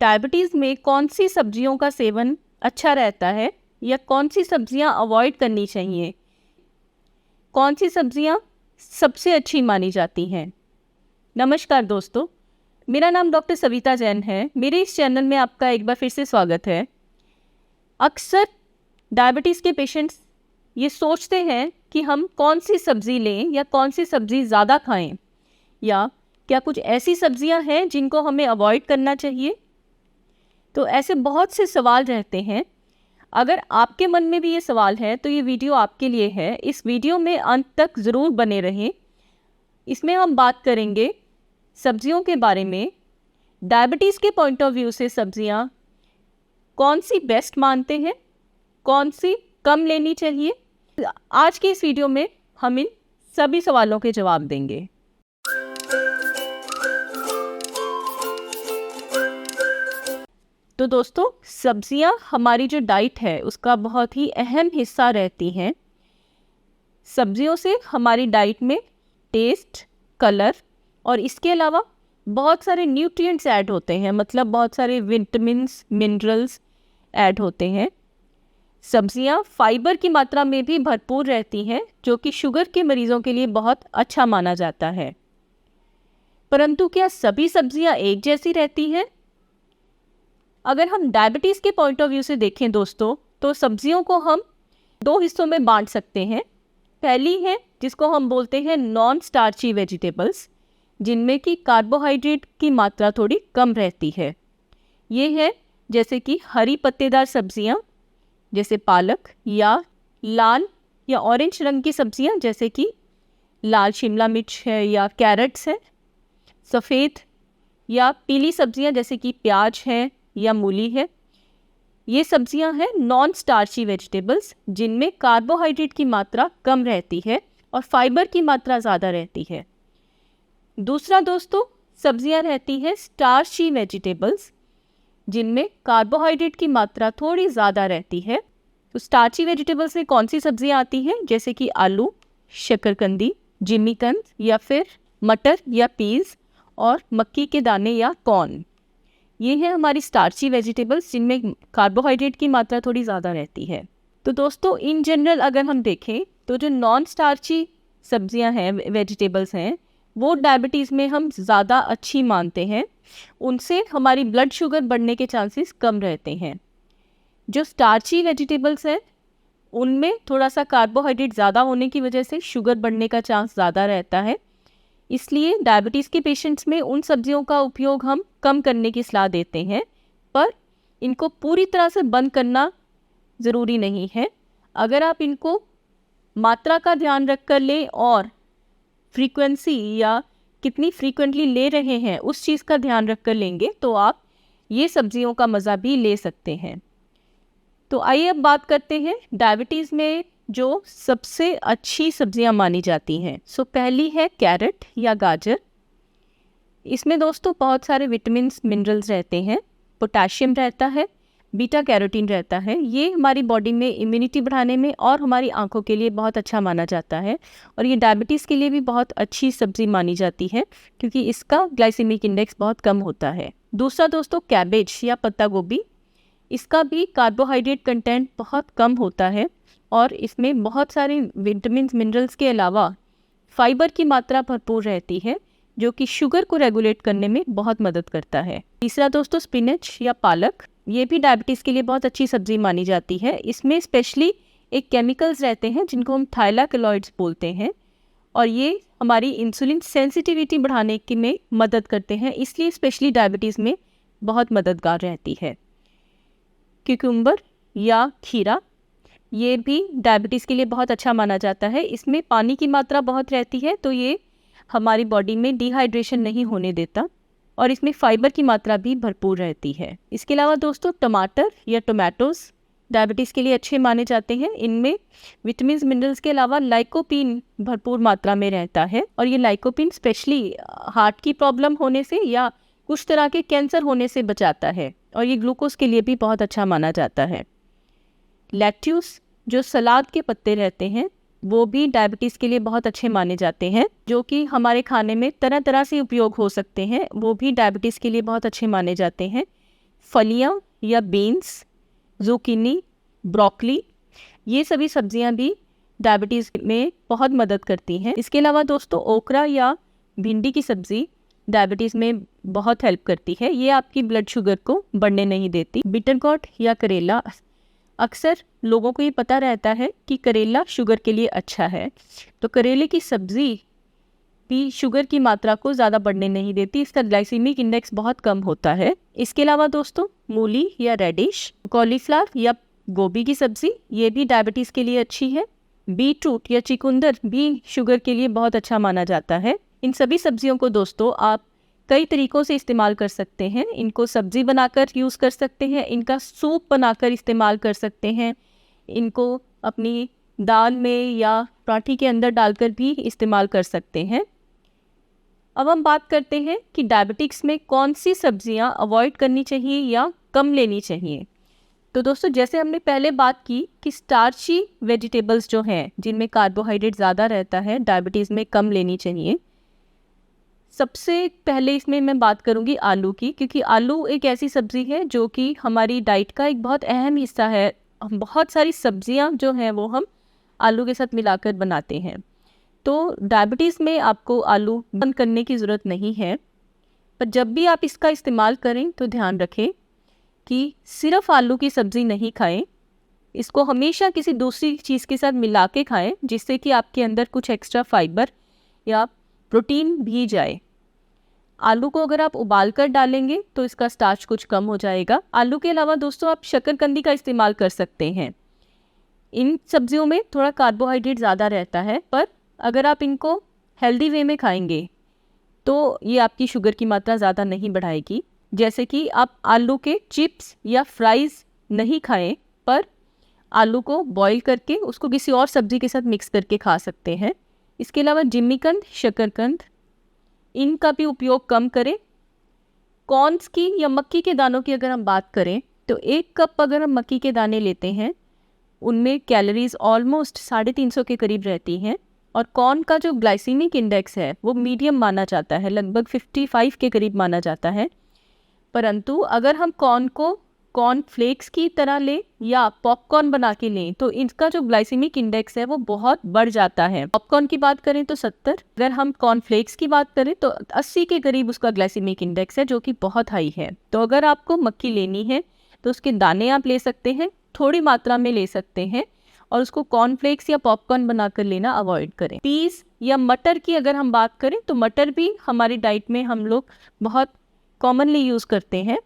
Diabetes में कौन सी सब्जियों का सेवन अच्छा रहता है या कौन सी सब्जियां अवॉइड करनी चाहिए, कौन सी सब्जियां सबसे अच्छी मानी जाती हैं। नमस्कार दोस्तों, मेरा नाम डॉक्टर सविता जैन है। मेरे इस चैनल में आपका एक बार फिर से स्वागत है। अक्सर डायबिटीज़ के पेशेंट्स ये सोचते हैं कि हम कौन सी सब्ज़ी लें या कौन सी सब्ज़ी ज़्यादा खाएं, या क्या कुछ ऐसी सब्जियां हैं जिनको हमें अवॉइड करना चाहिए। तो ऐसे बहुत से सवाल रहते हैं। अगर आपके मन में भी ये सवाल है तो ये वीडियो आपके लिए है। इस वीडियो में अंत तक ज़रूर बने रहें। इसमें हम बात करेंगे सब्जियों के बारे में। डायबिटीज़ के पॉइंट ऑफ व्यू से सब्जियां कौन सी बेस्ट मानते हैं, कौन सी कम लेनी चाहिए। आज के इस वीडियो में हम इन सभी सवालों के जवाब देंगे। तो दोस्तों, सब्जियां हमारी जो डाइट है उसका बहुत ही अहम हिस्सा रहती हैं। सब्जियों से हमारी डाइट में टेस्ट, कलर और इसके अलावा बहुत सारे न्यूट्रिएंट्स ऐड होते हैं, मतलब बहुत सारे विटामिन्स, मिनरल्स ऐड होते हैं। सब्जियां फाइबर की मात्रा में भी भरपूर रहती हैं, जो कि शुगर के मरीज़ों के लिए बहुत अच्छा माना जाता है। परंतु क्या सभी सब्जियां एक जैसी रहती हैं? अगर हम डायबिटीज़ के पॉइंट ऑफ व्यू से देखें दोस्तों, तो सब्जियों को हम दो हिस्सों में बांट सकते हैं। पहली है जिसको हम बोलते हैं नॉन स्टार्ची वेजिटेबल्स, जिनमें कि कार्बोहाइड्रेट की मात्रा थोड़ी कम रहती है। ये है जैसे कि हरी पत्तेदार सब्जियां जैसे पालक, या लाल या ऑरेंज रंग की सब्जियां जैसे कि लाल शिमला मिर्च है या कैरेट्स है। सफ़ेद या पीली सब्जियां जैसे कि प्याज है या मूली है। ये सब्जियां हैं नॉन स्टार्ची वेजिटेबल्स, जिनमें कार्बोहाइड्रेट की मात्रा कम रहती है और फाइबर की मात्रा ज़्यादा रहती है। दूसरा दोस्तों, सब्जियां रहती हैं स्टार्ची वेजिटेबल्स, जिनमें कार्बोहाइड्रेट की मात्रा थोड़ी ज़्यादा रहती है। तो स्टार्ची वेजिटेबल्स में कौन सी सब्जियां आती हैं? जैसे कि आलू, शकरकंदी, जिमीकंद या फिर मटर या पीज, और मक्की के दाने या कॉर्न। ये है हमारी स्टार्ची वेजिटेबल्स, जिनमें कार्बोहाइड्रेट की मात्रा थोड़ी ज़्यादा रहती है। तो दोस्तों, इन जनरल अगर हम देखें तो जो नॉन स्टार्ची सब्जियां हैं, वेजिटेबल्स हैं, वो डायबिटीज़ में हम ज़्यादा अच्छी मानते हैं। उनसे हमारी ब्लड शुगर बढ़ने के चांसेस कम रहते हैं। जो स्टार्ची वेजिटेबल्स हैं उनमें थोड़ा सा कार्बोहाइड्रेट ज़्यादा होने की वजह से शुगर बढ़ने का चांस ज़्यादा रहता है। इसलिए डायबिटीज़ के पेशेंट्स में उन सब्जियों का उपयोग हम कम करने की सलाह देते हैं, पर इनको पूरी तरह से बंद करना ज़रूरी नहीं है। अगर आप इनको मात्रा का ध्यान रख कर लें और फ्रीक्वेंसी या कितनी फ्रीक्वेंटली ले रहे हैं उस चीज़ का ध्यान रख कर लेंगे तो आप ये सब्जियों का मज़ा भी ले सकते हैं। तो आइए अब बात करते हैं डायबिटीज़ में जो सबसे अच्छी सब्जियां मानी जाती हैं। सो पहली है कैरेट या गाजर। इसमें दोस्तों बहुत सारे विटामिन्स, मिनरल्स रहते हैं, पोटेशियम रहता है, बीटा कैरोटीन रहता है। ये हमारी बॉडी में इम्यूनिटी बढ़ाने में और हमारी आंखों के लिए बहुत अच्छा माना जाता है, और ये डायबिटीज़ के लिए भी बहुत अच्छी सब्जी मानी जाती है क्योंकि इसका ग्लाइसेमिक इंडेक्स बहुत कम होता है। दूसरा दोस्तों, कैबेज या पत्ता गोभी। इसका भी कार्बोहाइड्रेट कंटेंट बहुत कम होता है और इसमें बहुत सारे विटामिन्स, मिनरल्स के अलावा फाइबर की मात्रा भरपूर रहती है, जो कि शुगर को रेगुलेट करने में बहुत मदद करता है। तीसरा दोस्तों, स्पिनच या पालक। ये भी डायबिटीज़ के लिए बहुत अच्छी सब्जी मानी जाती है। इसमें स्पेशली एक केमिकल्स रहते हैं जिनको हम थाइलाकोलॉइड्स बोलते हैं, और ये हमारी इंसुलिन सेंसिटिविटी बढ़ाने की में मदद करते हैं, इसलिए स्पेशली डायबिटीज़ में बहुत मददगार रहती है। क्यूकम्बर या खीरा, ये भी डायबिटीज़ के लिए बहुत अच्छा माना जाता है। इसमें पानी की मात्रा बहुत रहती है, तो ये हमारी बॉडी में डिहाइड्रेशन नहीं होने देता, और इसमें फाइबर की मात्रा भी भरपूर रहती है। इसके अलावा दोस्तों, टमाटर या टोमेटोज़ डायबिटीज़ के लिए अच्छे माने जाते हैं। इनमें विटामिन्स, मिनरल्स के अलावा लाइकोपीन भरपूर मात्रा में रहता है, और ये लाइकोपीन स्पेशली हार्ट की प्रॉब्लम होने से या कुछ तरह के कैंसर होने से बचाता है, और ये ग्लूकोज के लिए भी बहुत अच्छा माना जाता है। लेट्यूस, जो सलाद के पत्ते रहते हैं, वो भी डायबिटीज़ के लिए बहुत अच्छे माने जाते हैं, जो कि हमारे खाने में तरह तरह से उपयोग हो सकते हैं। वो भी डायबिटीज़ के लिए बहुत अच्छे माने जाते हैं। फलियाँ या बीन्स, ज़ुकीनी, ब्रोकली, ये सभी सब्जियां भी डायबिटीज़ में बहुत मदद करती हैं। इसके अलावा दोस्तों ओकरा या भिंडी की सब्ज़ी डायबिटीज़ में बहुत हेल्प करती है। ये आपकी ब्लड शुगर को बढ़ने नहीं देती। बिटर गोट या करेला, अक्सर लोगों को ये पता रहता है कि करेला शुगर के लिए अच्छा है, तो करेले की सब्ज़ी भी शुगर की मात्रा को ज़्यादा बढ़ने नहीं देती। इसका ग्लाइसीमिक इंडेक्स बहुत कम होता है। इसके अलावा दोस्तों मूली या रेडिश, कॉलीफ्लावर या गोभी की सब्ज़ी, ये भी डायबिटीज़ के लिए अच्छी है। बीटरूट या चिकुंदर भी शुगर के लिए बहुत अच्छा माना जाता है। इन सभी सब्जियों को दोस्तों आप कई तरीक़ों से इस्तेमाल कर सकते हैं। इनको सब्ज़ी बनाकर यूज़ कर सकते हैं, इनका सूप बनाकर इस्तेमाल कर सकते हैं, इनको अपनी दाल में या पराठे के अंदर डालकर भी इस्तेमाल कर सकते हैं। अब हम बात करते हैं कि डायबिटिक्स में कौन सी सब्जियां अवॉइड करनी चाहिए या कम लेनी चाहिए। तो दोस्तों जैसे हमने पहले बात की कि स्टार्ची वेजिटेबल्स जो हैं जिनमें कार्बोहाइड्रेट ज़्यादा रहता है, डायबिटीज़ में कम लेनी चाहिए। सबसे पहले इसमें मैं बात करूंगी आलू की, क्योंकि आलू एक ऐसी सब्ज़ी है जो कि हमारी डाइट का एक बहुत अहम हिस्सा है। बहुत सारी सब्जियां जो हैं वो हम आलू के साथ मिलाकर बनाते हैं। तो डायबिटीज़ में आपको आलू बंद करने की ज़रूरत नहीं है, पर जब भी आप इसका इस्तेमाल करें तो ध्यान रखें कि सिर्फ आलू की सब्ज़ी नहीं खाएं, इसको हमेशा किसी दूसरी चीज़ के साथ मिला के खाएं, जिससे कि आपके अंदर कुछ एक्स्ट्रा फाइबर या प्रोटीन भी जाए। आलू को अगर आप उबाल कर डालेंगे तो इसका स्टार्च कुछ कम हो जाएगा। आलू के अलावा दोस्तों आप शकरकंदी का इस्तेमाल कर सकते हैं। इन सब्जियों में थोड़ा कार्बोहाइड्रेट ज़्यादा रहता है, पर अगर आप इनको हेल्दी वे में खाएंगे तो ये आपकी शुगर की मात्रा ज़्यादा नहीं बढ़ाएगी। जैसे कि आप आलू के चिप्स या फ्राइज़ नहीं खाएं, पर आलू को बॉईल करके उसको किसी और सब्ज़ी के साथ मिक्स करके खा सकते हैं। इसके अलावा जिमीकंद, शकरकंद, इनका भी उपयोग कम करें। कॉर्न्स की या मक्की के दानों की अगर हम बात करें तो 1 कप अगर हम मक्की के दाने लेते हैं उनमें कैलोरीज ऑलमोस्ट 350 के करीब रहती हैं, और कॉर्न का जो ग्लाइसीमिक इंडेक्स है वो मीडियम माना जाता है, लगभग 55 के करीब माना जाता है। परंतु अगर हम कॉर्न को कॉर्न फ्लेक्स की तरह लें या पॉपकॉर्न बना के लें तो इसका जो ग्लाइसीमिक इंडेक्स है वो बहुत बढ़ जाता है। पॉपकॉर्न की बात करें तो 70, अगर हम कॉर्न फ्लेक्स की बात करें तो 80 के करीब उसका ग्लाइसीमिक इंडेक्स है, जो कि बहुत हाई है। तो अगर आपको मक्की लेनी है तो उसके दाने आप ले सकते हैं, थोड़ी मात्रा में ले सकते हैं, और उसको कॉर्नफ्लेक्स या पॉपकॉर्न बनाकर लेना अवॉइड करें। पीस या मटर की अगर हम बात करें तो मटर भी हमारी डाइट में हम लोग बहुत कॉमनली यूज़ करते हैं,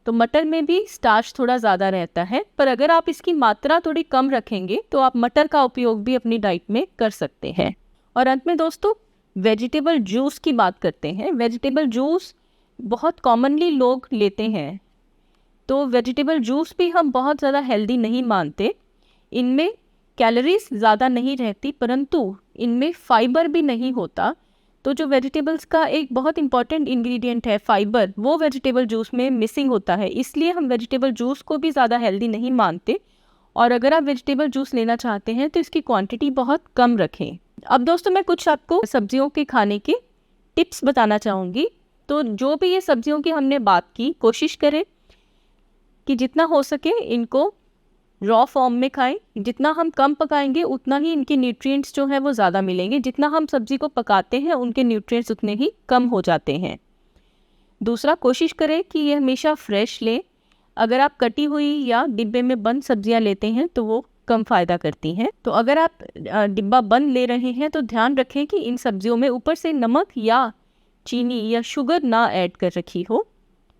तो मटर में भी स्टार्च थोड़ा ज़्यादा रहता है, पर अगर आप इसकी मात्रा थोड़ी कम रखेंगे तो आप मटर का उपयोग भी अपनी डाइट में कर सकते हैं। और अंत में दोस्तों वेजिटेबल जूस की बात करते हैं। वेजिटेबल जूस बहुत कॉमनली लोग लेते हैं, तो वेजिटेबल जूस भी हम बहुत ज़्यादा हेल्दी नहीं मानते। इनमें कैलोरीज ज़्यादा नहीं रहती, परंतु इनमें फाइबर भी नहीं होता। तो जो वेजिटेबल्स का एक बहुत इंपॉर्टेंट इंग्रेडिएंट है फाइबर, वो वेजिटेबल जूस में मिसिंग होता है, इसलिए हम वेजिटेबल जूस को भी ज़्यादा हेल्दी नहीं मानते। और अगर आप वेजिटेबल जूस लेना चाहते हैं तो इसकी क्वांटिटी बहुत कम रखें। अब दोस्तों मैं कुछ आपको सब्जियों के खाने के टिप्स बताना चाहूँगी। तो जो भी ये सब्जियों की हमने बात की, कोशिश करें कि जितना हो सके इनको रॉ फॉर्म में खाएं। जितना हम कम पकाएंगे उतना ही इनके न्यूट्रिएंट्स जो हैं वो ज़्यादा मिलेंगे। जितना हम सब्जी को पकाते हैं उनके न्यूट्रिएंट्स उतने ही कम हो जाते हैं। दूसरा, कोशिश करें कि ये हमेशा फ्रेश लें। अगर आप कटी हुई या डिब्बे में बंद सब्जियां लेते हैं तो वो कम फ़ायदा करती हैं। तो अगर आप डिब्बा बंद ले रहे हैं तो ध्यान रखें कि इन सब्जियों में ऊपर से नमक या चीनी या शुगर ना ऐड कर रखी हो।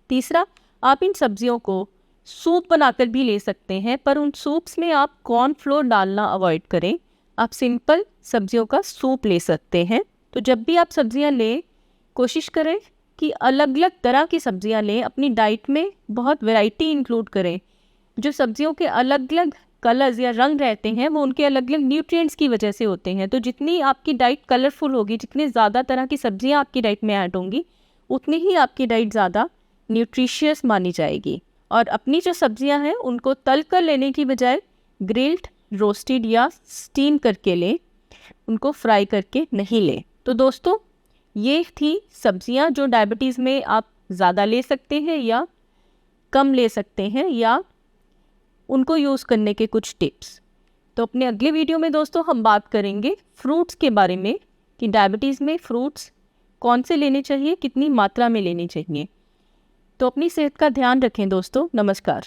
तीसरा, आप इन सब्जियों को सूप बनाकर भी ले सकते हैं, पर उन सूप्स में आप कॉर्नफ्लोर डालना अवॉइड करें। आप सिंपल सब्जियों का सूप ले सकते हैं। तो जब भी आप सब्जियां लें, कोशिश करें कि अलग अलग तरह की सब्जियां लें। अपनी डाइट में बहुत वैरायटी इंक्लूड करें। जो सब्जियों के अलग अलग कलर्स या रंग रहते हैं वो उनके अलग अलग न्यूट्रिएंट्स की वजह से होते हैं। तो जितनी आपकी डाइट कलरफुल होगी, जितनी ज़्यादा तरह की सब्जियां आपकी डाइट में ऐड होंगी, उतनी ही आपकी डाइट ज़्यादा न्यूट्रिशियस मानी जाएगी। और अपनी जो सब्जियां हैं उनको तल कर लेने की बजाय ग्रिल्ड, रोस्टेड या स्टीम करके लें, उनको फ्राई करके नहीं लें। तो दोस्तों ये थी सब्जियां जो डायबिटीज़ में आप ज़्यादा ले सकते हैं या कम ले सकते हैं या उनको यूज़ करने के कुछ टिप्स। तो अपने अगले वीडियो में दोस्तों हम बात करेंगे फ्रूट्स के बारे में कि डायबिटीज़ में फ्रूट्स कौन से लेने चाहिए, कितनी मात्रा में लेने चाहिए। तो अपनी सेहत का ध्यान रखें दोस्तों। नमस्कार।